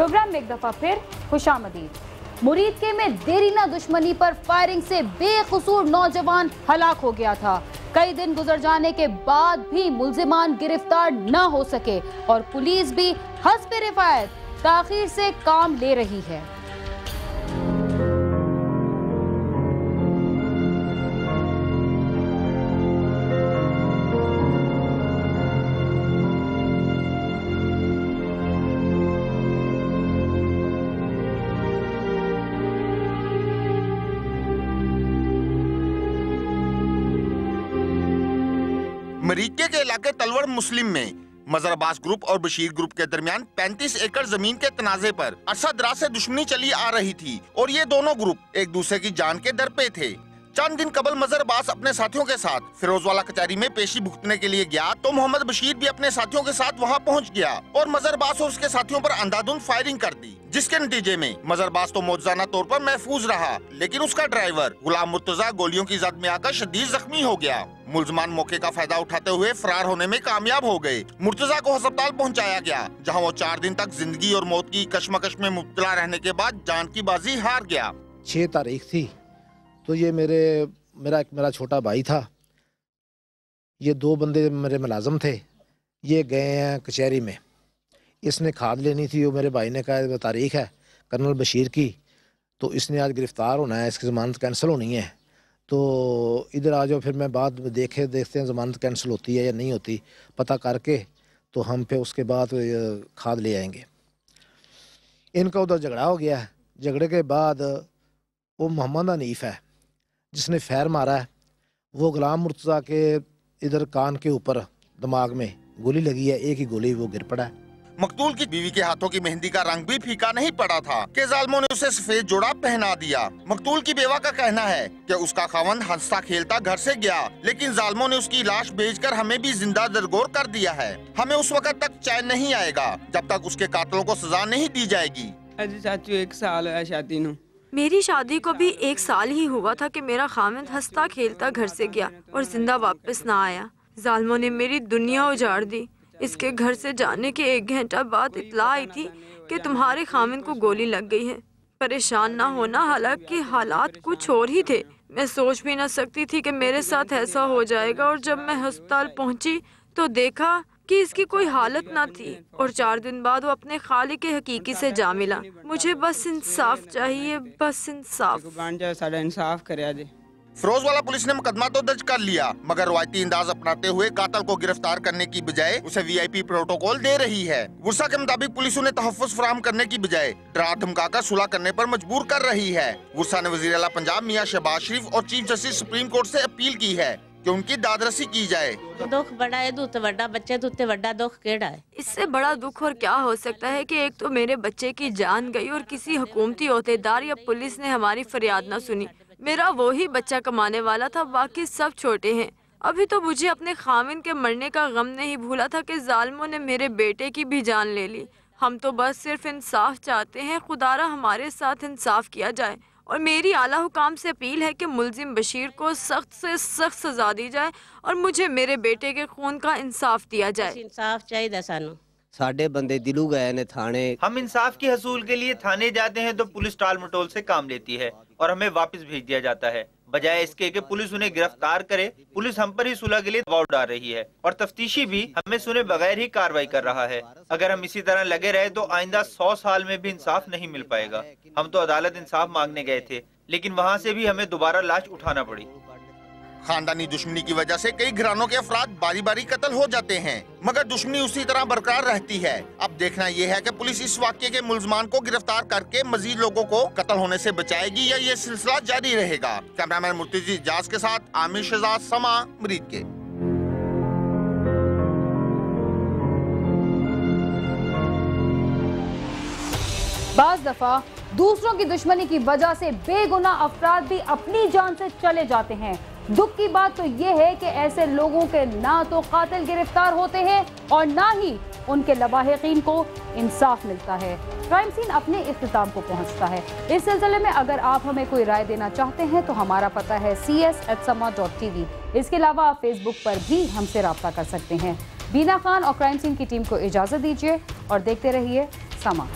Programme में एक दफा फिर खुशामदीद। मुरीदके में देरीना दुश्मनी पर फायरिंग से बेकसूर नौजवान हलाक हो गया था। कई दिन गुजर जाने के बाद भी मुल्जिमान गिरफ्तार न हो सके और पुलिस भी हस्ब रिफायत ताखीर से काम ले रही है। मरीके के इलाके तलवर मुस्लिम में मजहर अब्बास ग्रुप और बशीर ग्रुप के दरमियान 35 एकड़ जमीन के तनाजे पर अरसा दराज से दुश्मनी चली आ रही थी और ये दोनों ग्रुप एक दूसरे की जान के दर पे थे। चंद दिन कबल मजहर अब्बास अपने साथियों के साथ फिरोजवाला कचहरी में पेशी भुगतने के लिए गया तो मोहम्मद बशीर भी अपने साथियों के साथ वहां पहुंच गया और मजहर अब्बास और उसके साथियों पर अंधाधुंध फायरिंग कर दी, जिसके नतीजे में मजहर अब्बास तो मौजूदा तौर पर महफूज रहा, लेकिन उसका ड्राइवर गुलाम मुर्तजा गोलियों की जद में आकर शदीद जख्मी हो गया। मुल्जमान मौके का फायदा उठाते हुए फरार होने में कामयाब हो गए। मुर्तजा को अस्पताल पहुंचाया गया, जहां वो 4 दिन तक जिंदगी और मौत की कशमकश में मुब्तला रहने के बाद जान की बाजी हार गया। 6 तारीख थी तो ये मेरा छोटा भाई था, ये 2 बंदे मेरे मुलाजम थे, ये गए हैं कचहरी में, इसने खाद लेनी थी। वो मेरे भाई ने कहा तारीख है कर्नल बशीर की, तो इसने आज गिरफ़्तार होना है, इसकी ज़मानत कैंसिल होनी है, तो इधर आ जाओ। फिर मैं बाद में देखते हैं ज़मानत कैंसिल होती है या नहीं होती, पता करके तो हम फिर उसके बाद खाद ले आएंगे। इनका उधर झगड़ा हो गया है। झगड़े के बाद वो मोहम्मद हनीफ है जिसने फैर मारा है, वो गुलाम मुर्तज़ा के इधर कान के ऊपर दिमाग में गोली लगी है, एक ही गोली वो गिर पड़ा है। मकतूल की बीवी के हाथों की मेहंदी का रंग भी फीका नहीं पड़ा था कि जालिमों ने उसे सफेद जोड़ा पहना दिया। मकतूल की बेवा का कहना है कि उसका खावंद हंसता खेलता घर से गया, लेकिन जालिमों ने उसकी लाश बेचकर हमें भी जिंदा दरगोर कर दिया है। हमें उस वक्त तक चैन नहीं आएगा जब तक उसके कातलों को सजा नहीं दी जाएगी। अजी चाचू 1 साल है शादी नू। मेरी शादी को भी 1 साल ही हुआ था कि मेरा खामिद हंसता खेलता घर से गया और जिंदा वापस ना आया। जालिमों ने मेरी दुनिया उजाड़ दी। इसके घर से जाने के 1 घंटा बाद इत्तला आई थी कि तुम्हारे खामिद को गोली लग गई है। परेशान ना होना, हालांकि हालात कुछ और ही थे। मैं सोच भी ना सकती थी कि मेरे साथ ऐसा हो जाएगा, और जब मैं अस्पताल पहुंची तो देखा कि इसकी कोई हालत ना थी, और 4 दिन बाद वो अपने खालिक हकीकी से जा मिला। मुझे बस इंसाफ चाहिए, बस इंसाफ। इंसाफ करे। फिरोजवाला पुलिस ने मुकदमा तो दर्ज कर लिया, मगर रवायती अंदाज अपनाते हुए कातल को गिरफ्तार करने की बजाय उसे VIP प्रोटोकॉल दे रही है। वर्षा के मुताबिक पुलिस उन्हें तहफ्फुज़ फराहम करने की बजाय डरा धमकाकर सुलह करने पर मजबूर कर रही है। वर्षा ने वज़ीर आला पंजाब मियां शहबाज शरीफ और चीफ जस्टिस सुप्रीम कोर्ट से अपील की है कि उनकी दादरसी की जाए। दुख बड़ा है, दूत बड़ा बच्चे दूते बड़ा दुख केड़ा है। इससे बड़ा दुख और क्या हो सकता है कि एक तो मेरे बच्चे की जान गई और किसी हुकूमती ओहदेदार या पुलिस ने हमारी फरियाद न सुनी। मेरा वो ही बच्चा कमाने वाला था, बाकी सब छोटे हैं। अभी तो मुझे अपने खामिन के मरने का गम नहीं भूला था कि जालिमों ने मेरे बेटे की भी जान ले ली। हम तो बस सिर्फ इंसाफ चाहते हैं, खुदारा हमारे साथ इंसाफ किया जाए। और मेरी आला हुकाम से अपील है कि मुल्जिम बशीर को सख्त से सख्त सजा दी जाए और मुझे मेरे बेटे के खून का इंसाफ दिया जाए। इंसाफ चाहिए सानू। साढ़े बंदे दिलू गए ने थाने। हम इंसाफ की हसूल के लिए थाने जाते हैं तो पुलिस टाल मटोल से काम लेती है और हमें वापस भेज दिया जाता है, बजाय इसके कि पुलिस उन्हें गिरफ्तार करे। पुलिस हम पर ही सुलह के लिए दबाव डाल रही है और तफ्तीशी भी हमें सुने बगैर ही कार्रवाई कर रहा है। अगर हम इसी तरह लगे रहे तो आइंदा 100 साल में भी इंसाफ नहीं मिल पाएगा। हम तो अदालत इंसाफ मांगने गए थे, लेकिन वहाँ से भी हमें दोबारा लाश उठाना पड़ी। खानदानी दुश्मनी की वजह से कई घरानों के अफराद बारी बारी कत्ल हो जाते हैं, मगर दुश्मनी उसी तरह बरकरार रहती है। अब देखना यह है कि पुलिस इस वाक़ये के मुल्ज़मान को गिरफ्तार करके मजीद लोगों को कत्ल होने से बचाएगी या ये सिलसिला जारी रहेगा। कैमरामैन मुर्तज़ी इजाज के साथ आमिर शहजाद, समा, मरीदके। बाज़ दफा दूसरों की दुश्मनी की वजह से बेगुनाह अफराद भी अपनी जान से चले जाते हैं। दुख की बात तो ये है कि ऐसे लोगों के ना तो कातिल गिरफ्तार होते हैं और ना ही उनके लवाहिकीन को इंसाफ मिलता है। क्राइम सीन अपने इख्तिताम को पहुंचता है। इस सिलसिले में अगर आप हमें कोई राय देना चाहते हैं तो हमारा पता है cs@sama.tv। इसके अलावा आप फेसबुक पर भी हमसे रब्ता कर सकते हैं। बीना खान और क्राइम सीन की टीम को इजाज़त दीजिए और देखते रहिए समा।